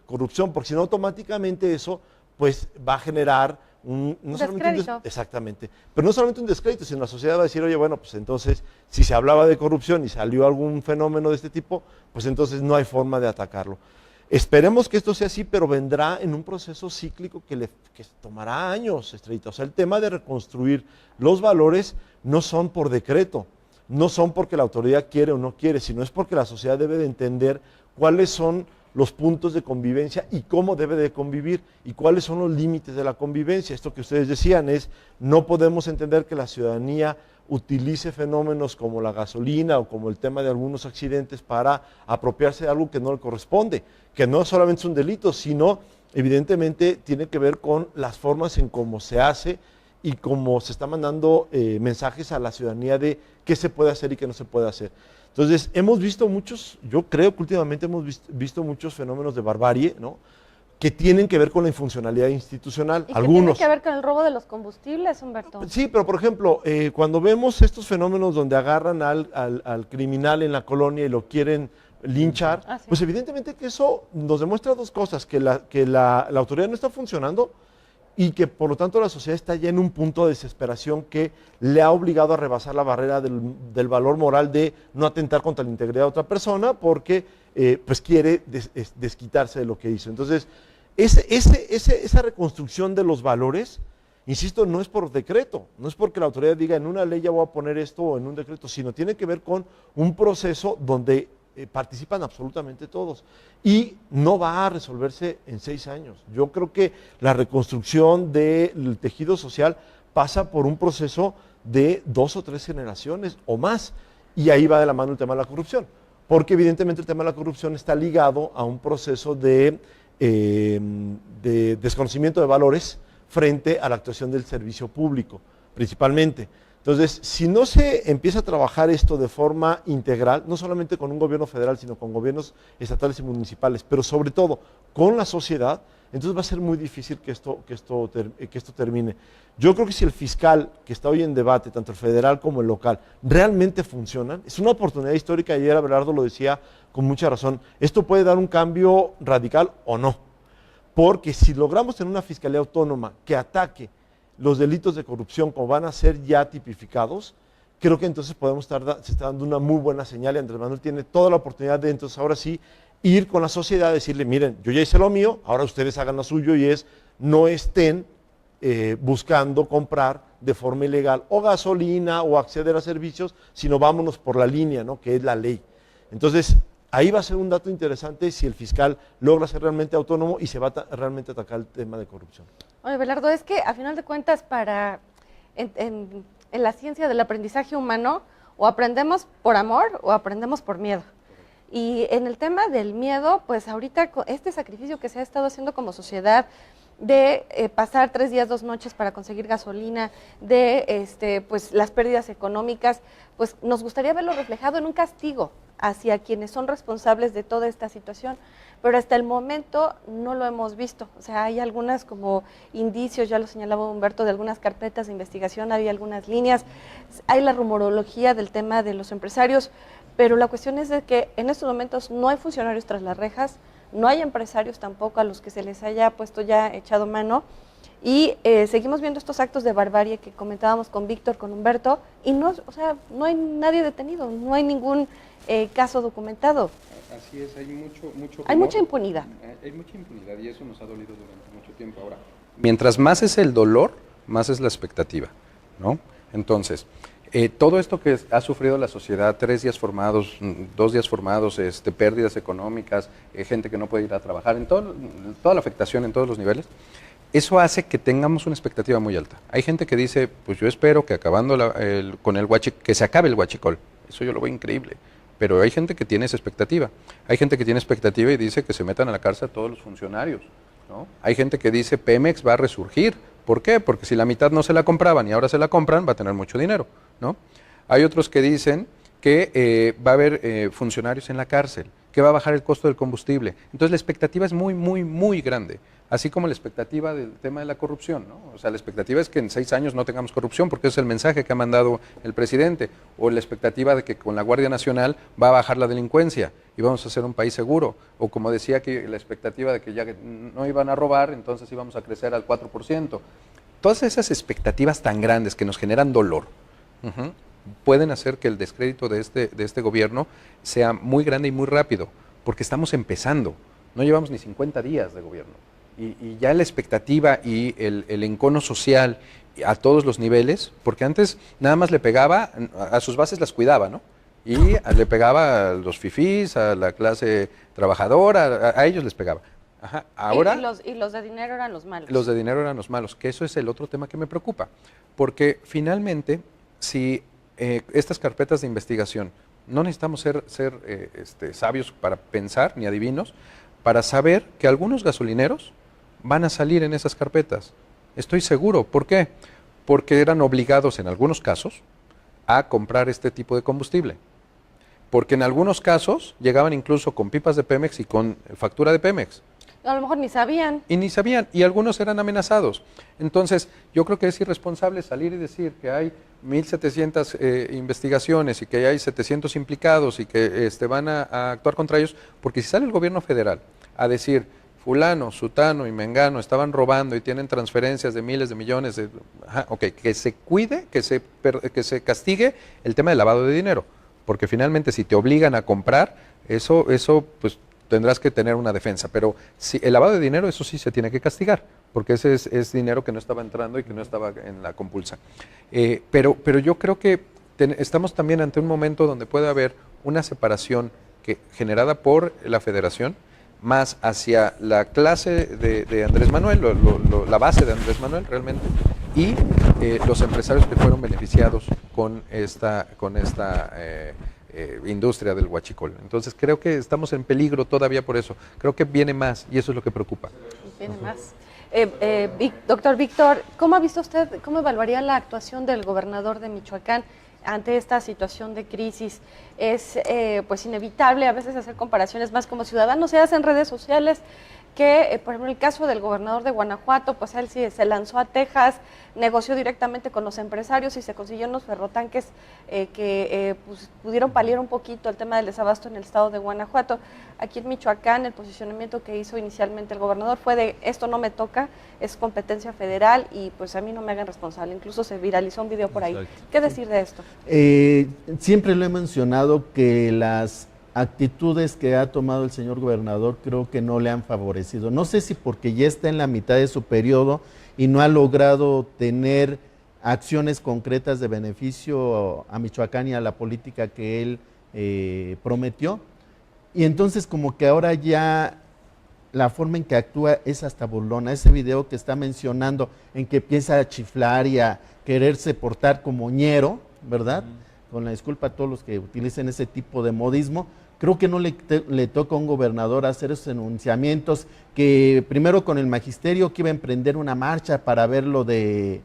corrupción, porque si no automáticamente eso pues va a generar no solamente exactamente, pero no solamente un descrédito, sino la sociedad va a decir, oye, bueno, pues entonces, si se hablaba de corrupción y salió algún fenómeno de este tipo, pues entonces no hay forma de atacarlo. Esperemos que esto sea así, pero vendrá en un proceso cíclico que tomará años, Estrellita. O sea, el tema de reconstruir los valores no son por decreto, no son porque la autoridad quiere o no quiere, sino es porque la sociedad debe de entender cuáles son los puntos de convivencia y cómo debe de convivir y cuáles son los límites de la convivencia. Esto que ustedes decían es, no podemos entender que la ciudadanía utilice fenómenos como la gasolina o como el tema de algunos accidentes para apropiarse de algo que no le corresponde, que no solamente es un delito, sino evidentemente tiene que ver con las formas en cómo se hace y cómo se está mandando mensajes a la ciudadanía de qué se puede hacer y qué no se puede hacer. Entonces, hemos visto muchos, yo creo que últimamente hemos visto muchos fenómenos de barbarie, ¿no?, que tienen que ver con la infuncionalidad institucional. ¿Y algunos que tienen que ver con el robo de los combustibles, Humberto? Sí, pero por ejemplo, cuando vemos estos fenómenos donde agarran al criminal en la colonia y lo quieren linchar, sí, pues evidentemente que eso nos demuestra dos cosas, que la autoridad no está funcionando y que por lo tanto la sociedad está ya en un punto de desesperación que le ha obligado a rebasar la barrera del valor moral de no atentar contra la integridad de otra persona porque pues quiere desquitarse de lo que hizo. Entonces, esa reconstrucción de los valores, insisto, no es por decreto, no es porque la autoridad diga en una ley ya voy a poner esto o en un decreto, sino tiene que ver con un proceso donde participan absolutamente todos y no va a resolverse en 6 años. Yo creo que la reconstrucción del tejido social pasa por un proceso de 2 o 3 generaciones o más y ahí va de la mano el tema de la corrupción, porque evidentemente el tema de la corrupción está ligado a un proceso de desconocimiento de valores frente a la actuación del servicio público, principalmente. Entonces, si no se empieza a trabajar esto de forma integral, no solamente con un gobierno federal, sino con gobiernos estatales y municipales, pero sobre todo con la sociedad, entonces va a ser muy difícil que esto termine. Yo creo que si el fiscal que está hoy en debate, tanto el federal como el local, realmente funcionan, es una oportunidad histórica, ayer Abelardo lo decía con mucha razón, esto puede dar un cambio radical o no, porque si logramos tener una fiscalía autónoma que ataque los delitos de corrupción como van a ser ya tipificados, creo que entonces se está dando una muy buena señal y Andrés Manuel tiene toda la oportunidad de entonces ahora sí ir con la sociedad, decirle, miren, yo ya hice lo mío, ahora ustedes hagan lo suyo y no estén buscando comprar de forma ilegal o gasolina o acceder a servicios, sino vámonos por la línea, ¿no?, que es la ley. Entonces, ahí va a ser un dato interesante si el fiscal logra ser realmente autónomo y se va realmente a atacar el tema de corrupción. Oye, Abelardo, es que a final de cuentas en la ciencia del aprendizaje humano o aprendemos por amor o aprendemos por miedo. Y en el tema del miedo, pues ahorita este sacrificio que se ha estado haciendo como sociedad de pasar 3 días, 2 noches para conseguir gasolina, de pues las pérdidas económicas, pues nos gustaría verlo reflejado en un castigo hacia quienes son responsables de toda esta situación, pero hasta el momento no lo hemos visto. O sea, hay algunas como indicios, ya lo señalaba Humberto, de algunas carpetas de investigación, hay algunas líneas, hay la rumorología del tema de los empresarios, pero la cuestión es de que en estos momentos no hay funcionarios tras las rejas, no hay empresarios tampoco a los que se les haya puesto ya echado mano, y seguimos viendo estos actos de barbarie que comentábamos con Víctor, con Humberto, y no hay nadie detenido, no hay ningún caso documentado. Así es, hay mucho hay mucha impunidad. Hay mucha impunidad y eso nos ha dolido durante mucho tiempo. Ahora, mientras más es el dolor, más es la expectativa, ¿no? Entonces, todo esto que ha sufrido la sociedad, 3 días formados, 2 días formados, pérdidas económicas, gente que no puede ir a trabajar, toda la afectación en todos los niveles, eso hace que tengamos una expectativa muy alta. Hay gente que dice, pues yo espero que acabando con el que se acabe el huachicol. Eso yo lo veo increíble. Pero hay gente que tiene esa expectativa. Hay gente que tiene expectativa y dice que se metan a la cárcel a todos los funcionarios, ¿no? Hay gente que dice Pemex va a resurgir. ¿Por qué? Porque si la mitad no se la compraban y ahora se la compran, va a tener mucho dinero, ¿no? Hay otros que dicen que va a haber funcionarios en la cárcel que va a bajar el costo del combustible. Entonces la expectativa es muy, muy, muy grande. Así como la expectativa del tema de la corrupción, ¿no? O sea, la expectativa es que en 6 años no tengamos corrupción, porque ese es el mensaje que ha mandado el presidente. O la expectativa de que con la Guardia Nacional va a bajar la delincuencia y vamos a ser un país seguro. O como decía que la expectativa de que ya no iban a robar, entonces íbamos a crecer al 4%. Todas esas expectativas tan grandes que nos generan dolor, pueden hacer que el descrédito de este gobierno sea muy grande y muy rápido, porque estamos empezando. No llevamos ni 50 días de gobierno. Y ya la expectativa y el encono social a todos los niveles, porque antes nada más le pegaba, a sus bases las cuidaba, ¿no? Y le pegaba a los fifís, a la clase trabajadora, a ellos les pegaba. Ajá. Ahora, y los de dinero eran los malos. Los de dinero eran los malos, que eso es el otro tema que me preocupa, porque finalmente, si estas carpetas de investigación, no necesitamos ser sabios para pensar, ni adivinos, para saber que algunos gasolineros van a salir en esas carpetas. Estoy seguro. ¿Por qué? Porque eran obligados en algunos casos a comprar este tipo de combustible. Porque en algunos casos llegaban incluso con pipas de Pemex y con factura de Pemex. A lo mejor ni sabían. Y ni sabían, y algunos eran amenazados. Entonces, yo creo que es irresponsable salir y decir que hay 1,700 investigaciones y que hay 700 implicados y que van a actuar contra ellos, porque si sale el gobierno federal a decir fulano, sutano y mengano estaban robando y tienen transferencias de miles de millones, que se cuide, que se castigue el tema del lavado de dinero, porque finalmente si te obligan a comprar, eso pues tendrás que tener una defensa, pero si el lavado de dinero, eso sí se tiene que castigar, porque ese es dinero que no estaba entrando y que no estaba en la compulsa. Pero yo creo que estamos también ante un momento donde puede haber una separación generada por la federación, más hacia la clase de Andrés Manuel, la base de Andrés Manuel realmente, y los empresarios que fueron beneficiados con esta industria del huachicol. Entonces creo que estamos en peligro todavía por eso. Creo que viene más y eso es lo que preocupa. Viene más. Doctor Víctor, ¿cómo ha visto usted, cómo evaluaría la actuación del gobernador de Michoacán ante esta situación de crisis? Es pues inevitable a veces hacer comparaciones más como ciudadanos, se hacen redes sociales que, por ejemplo, el caso del gobernador de Guanajuato, pues él sí se lanzó a Texas, negoció directamente con los empresarios y se consiguió unos ferrotanques que pues, pudieron paliar un poquito el tema del desabasto en el estado de Guanajuato. Aquí en Michoacán el posicionamiento que hizo inicialmente el gobernador fue de esto no me toca, es competencia federal y pues a mí no me hagan responsable. Incluso se viralizó un video por ahí. Exacto. ¿Qué decir de esto? Siempre lo he mencionado que las actitudes que ha tomado el señor gobernador creo que no le han favorecido. No sé si porque ya está en la mitad de su periodo y no ha logrado tener acciones concretas de beneficio a Michoacán y a la política que él prometió. Y entonces como que ahora ya la forma en que actúa es hasta burlona. Ese video que está mencionando en que empieza a chiflar y a quererse portar como ñero, ¿verdad? Con la disculpa a todos los que utilicen ese tipo de modismo. Creo que no le toca a un gobernador hacer esos enunciamientos, que primero con el magisterio que iba a emprender una marcha para ver lo de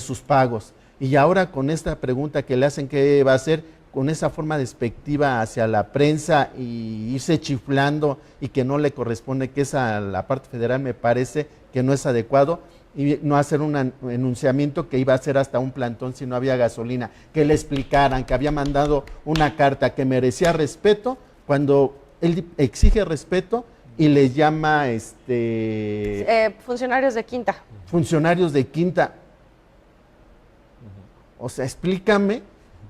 sus pagos, y ahora con esta pregunta que le hacen qué va a hacer, con esa forma despectiva hacia la prensa y irse chiflando y que no le corresponde, que es a la parte federal, me parece que no es adecuado, y no hacer un enunciamiento que iba a ser hasta un plantón si no había gasolina, que le explicaran que había mandado una carta que merecía respeto, cuando él exige respeto y les llama funcionarios de quinta. Funcionarios de quinta. O sea, explícame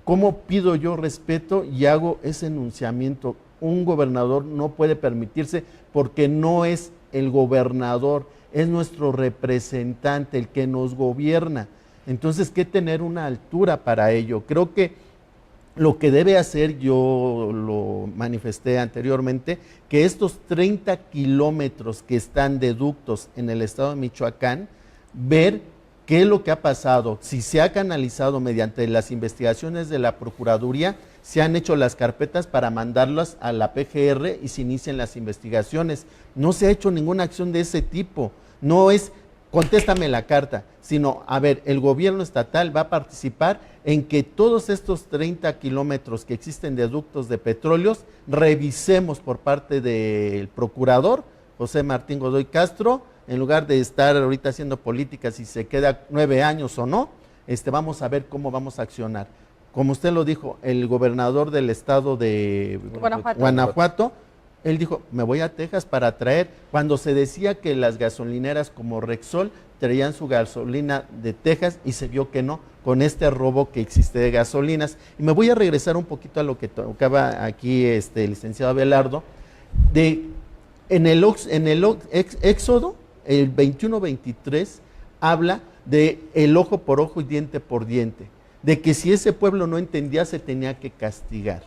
cómo pido yo respeto y hago ese enunciamiento. Un gobernador no puede permitirse, porque no es el gobernador, es nuestro representante, el que nos gobierna. Entonces, ¿qué tener una altura para ello? Creo que lo que debe hacer, yo lo manifesté anteriormente, que estos 30 kilómetros que están de ductos en el estado de Michoacán, ver qué es lo que ha pasado, si se ha canalizado mediante las investigaciones de la Procuraduría, se han hecho las carpetas para mandarlas a la PGR y se inician las investigaciones. No se ha hecho ninguna acción de ese tipo. No es contéstame la carta, sino, a ver, el gobierno estatal va a participar en que todos estos 30 kilómetros que existen de ductos de petróleos, revisemos por parte del procurador, José Martín Godoy Castro, en lugar de estar ahorita haciendo política si se queda 9 años o no, vamos a ver cómo vamos a accionar. Como usted lo dijo, el gobernador del estado de Guanajuato, él dijo, me voy a Texas para traer, cuando se decía que las gasolineras como Rexol traían su gasolina de Texas y se vio que no, con este robo que existe de gasolinas. Y me voy a regresar un poquito a lo que tocaba aquí el licenciado Abelardo, en el Éxodo, el 21-23, habla de el ojo por ojo y diente por diente, de que si ese pueblo no entendía se tenía que castigar.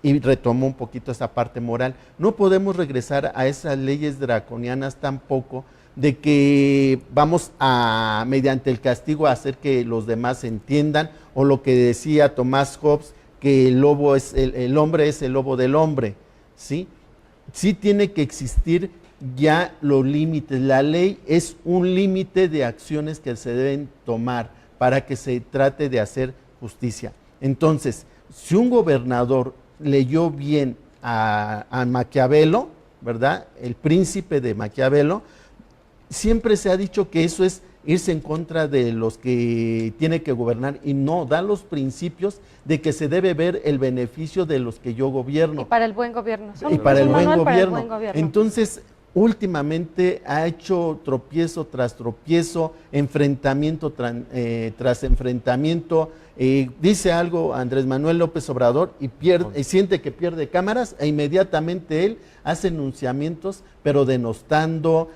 Y retomó un poquito esa parte moral. No podemos regresar a esas leyes draconianas tampoco, de que vamos a, mediante el castigo, a hacer que los demás entiendan, o lo que decía Tomás Hobbes, que el hombre es el lobo del hombre, ¿sí? Sí tiene que existir ya los límites. La ley es un límite de acciones que se deben tomar para que se trate de hacer justicia. Entonces, si un gobernador leyó bien a Maquiavelo, ¿verdad? El príncipe de Maquiavelo, siempre se ha dicho que eso es irse en contra de los que tiene que gobernar y no, da los principios de que se debe ver el beneficio de los que yo gobierno. Y para el buen gobierno. Y para el buen gobierno. Entonces, últimamente ha hecho tropiezo tras tropiezo, enfrentamiento tras enfrentamiento. Dice algo Andrés Manuel López Obrador y siente que pierde cámaras e inmediatamente él hace enunciamientos, pero denostando,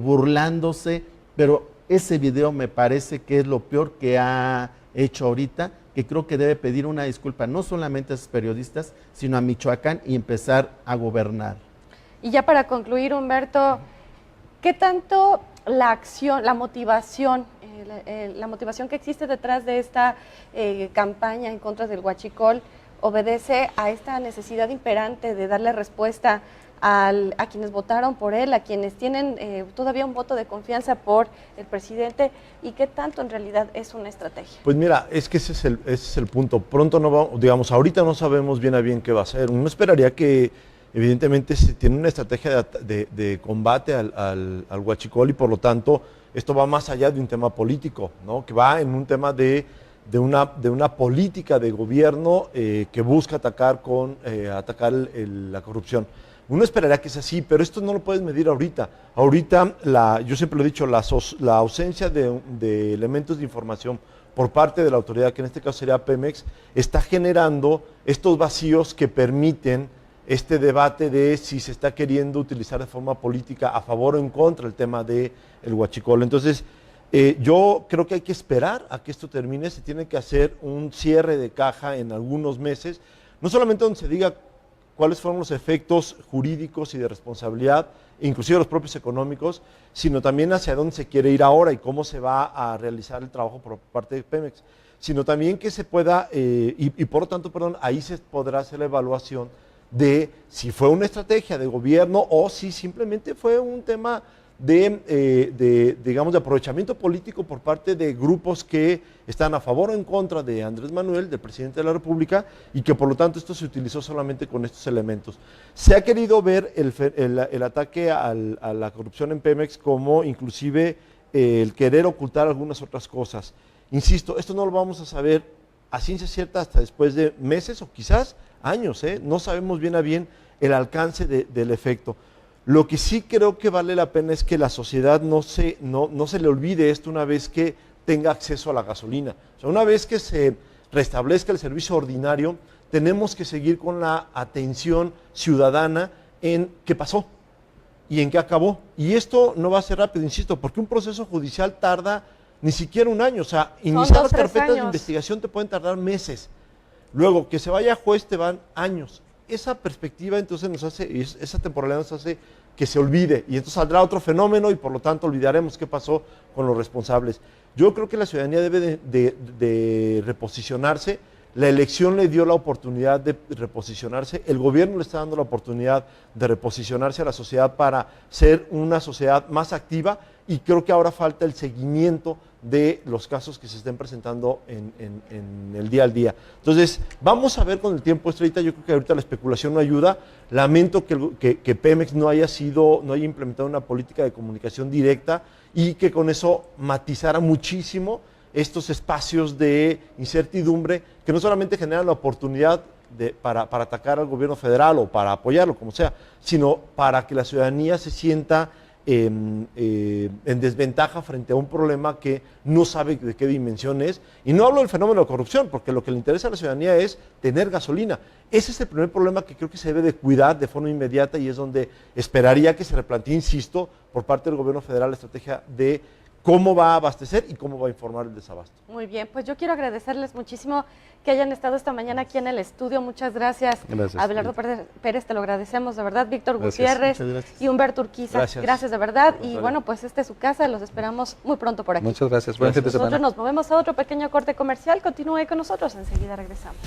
burlándose. Pero ese video me parece que es lo peor que ha hecho ahorita, que creo que debe pedir una disculpa no solamente a esos periodistas, sino a Michoacán y empezar a gobernar. Y ya para concluir, Humberto, ¿qué tanto la acción, la motivación que existe detrás de esta campaña en contra del huachicol obedece a esta necesidad imperante de darle respuesta a quienes votaron por él, a quienes tienen todavía un voto de confianza por el presidente, y qué tanto en realidad es una estrategia? Pues mira, es que ese es el punto. Pronto no vamos, digamos, ahorita no sabemos bien a bien qué va a hacer. Uno esperaría que evidentemente se tiene una estrategia de combate al huachicol y por lo tanto esto va más allá de un tema político, ¿no? Que va en un tema de una política de gobierno que busca atacar la corrupción. Uno esperaría que sea así, pero esto no lo puedes medir ahorita. Ahorita, yo siempre lo he dicho, la ausencia de elementos de información por parte de la autoridad, que en este caso sería Pemex, está generando estos vacíos que permiten este debate de si se está queriendo utilizar de forma política a favor o en contra el tema del huachicol. Entonces, yo creo que hay que esperar a que esto termine, se tiene que hacer un cierre de caja en algunos meses, no solamente donde se diga cuáles fueron los efectos jurídicos y de responsabilidad, inclusive los propios económicos, sino también hacia dónde se quiere ir ahora y cómo se va a realizar el trabajo por parte de Pemex, sino también que se pueda, y por lo tanto, ahí se podrá hacer la evaluación de si fue una estrategia de gobierno o si simplemente fue un tema digamos, de aprovechamiento político por parte de grupos que están a favor o en contra de Andrés Manuel, del presidente de la República, y que por lo tanto esto se utilizó solamente con estos elementos. Se ha querido ver el ataque a la corrupción en Pemex como inclusive el querer ocultar algunas otras cosas. Insisto, esto no lo vamos a saber a ciencia cierta hasta después de meses o quizás años, no sabemos bien a bien el alcance del efecto. Lo que sí creo que vale la pena es que la sociedad no se le olvide esto una vez que tenga acceso a la gasolina. O sea, una vez que se restablezca el servicio ordinario, tenemos que seguir con la atención ciudadana en qué pasó y en qué acabó. Y esto no va a ser rápido, insisto, porque un proceso judicial tarda ni siquiera un año. O sea, iniciar las carpetas de investigación te pueden tardar meses. Luego, que se vaya a juez te van años. Esa perspectiva entonces esa temporalidad nos hace que se olvide y entonces saldrá otro fenómeno y por lo tanto olvidaremos qué pasó con los responsables. Yo creo que la ciudadanía debe de reposicionarse. La elección le dio la oportunidad de reposicionarse, el gobierno le está dando la oportunidad de reposicionarse a la sociedad para ser una sociedad más activa y creo que ahora falta el seguimiento de los casos que se estén presentando en el día al día. Entonces, vamos a ver con el tiempo esto ahorita. Yo creo que ahorita la especulación no ayuda. Lamento que Pemex no haya implementado una política de comunicación directa y que con eso matizara muchísimo estos espacios de incertidumbre que no solamente generan la oportunidad para atacar al gobierno federal o para apoyarlo, como sea, sino para que la ciudadanía se sienta en desventaja frente a un problema que no sabe de qué dimensión es. Y no hablo del fenómeno de corrupción, porque lo que le interesa a la ciudadanía es tener gasolina. Ese es el primer problema que creo que se debe de cuidar de forma inmediata y es donde esperaría que se replantee, insisto, por parte del gobierno federal la estrategia de cómo va a abastecer y cómo va a informar el desabasto. Muy bien, pues yo quiero agradecerles muchísimo que hayan estado esta mañana aquí en el estudio. Muchas gracias. Gracias. Abelardo Pérez, te lo agradecemos de verdad. Víctor Gracias. Gutiérrez y Humberto Urquiza. Gracias de verdad. Y bueno, pues esta es su casa, los esperamos muy pronto por aquí. Muchas gracias. Buen fin de semana. Nosotros nos movemos a otro pequeño corte comercial. Continúe con nosotros, enseguida regresamos.